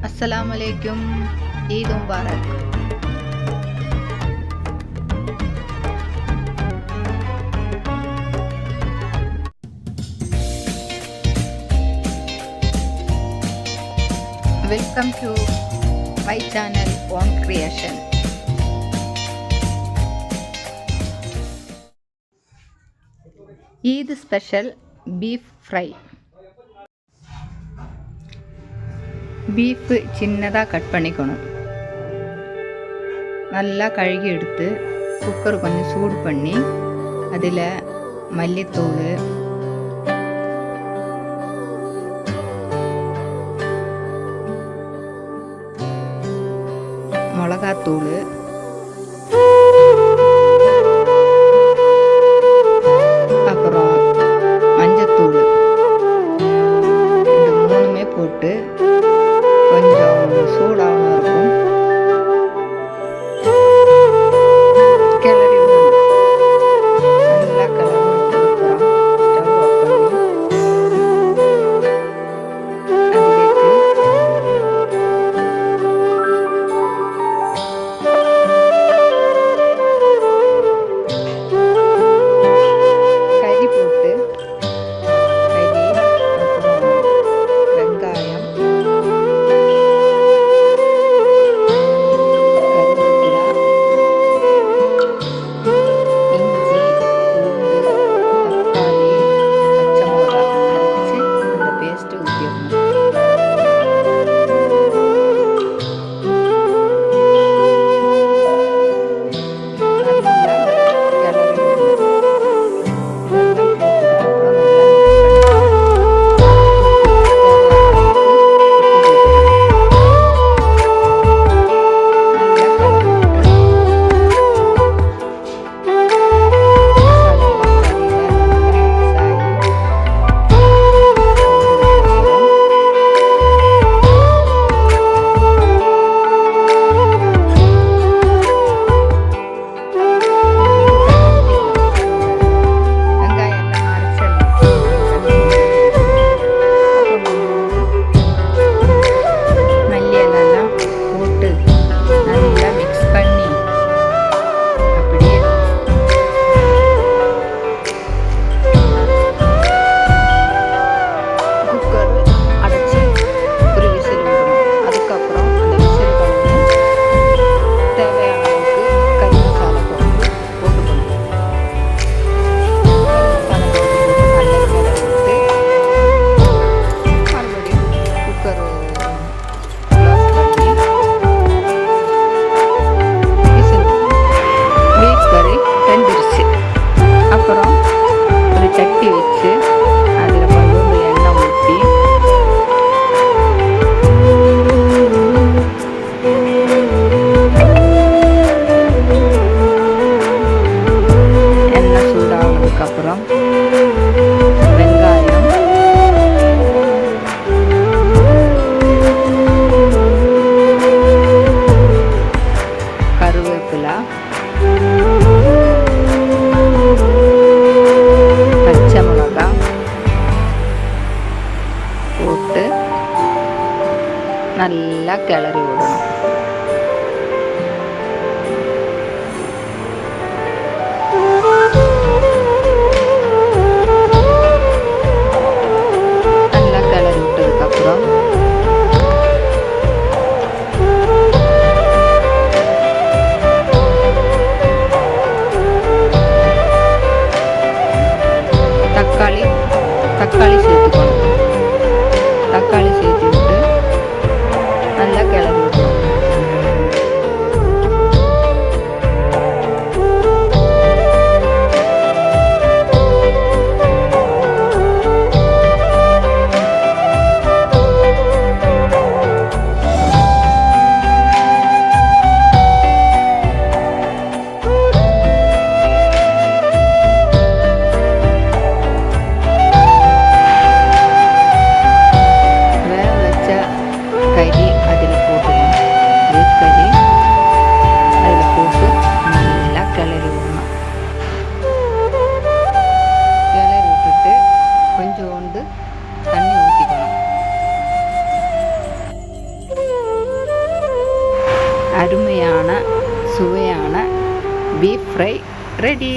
अस्सलामुअलैकुम, ईद मुबारक। Welcome to my channel own creation. Eid special beef fry. Beef சின்னதாக cut பண்ணிக்கணும். நல்லா கழுகி எடுத்து குக்கர் கொஞ்சம் சூடு பண்ணி அதில் மல்லித்தூள், மிளகாத்தூள், அப்புறம் மஞ்சத்தூள், இந்த மூணுமே போட்டு கொஞ்சம் சூடாகவும் இருக்கும். கிளறி விடணும். நல்லா கிளறினதுக்கப்புறம் ஸ்டவ் ஆஃப் பண்ணி அதிலேக்கு கறி போட்டு சட்டி வச்சு அதில் கொஞ்சோண்டு எண்ணெய் ஊற்றி எண்ணெய் சூடானதுக்கப்புறம் வெங்காயம், கருவேப்பிலை, பச்சை மிளகாய் போட்டு நல்லா கிளறி விடணும். நல்லா கிளறி விட்டதுக்கப்புறம் தக்காளி சேர்த்துக்கணும். தக்காளி சேர்த்து விட்டு நல்லா கிளறி விடணும். வேக அருமையான சுவையான பீஃப் ஃப்ரை ரெடி.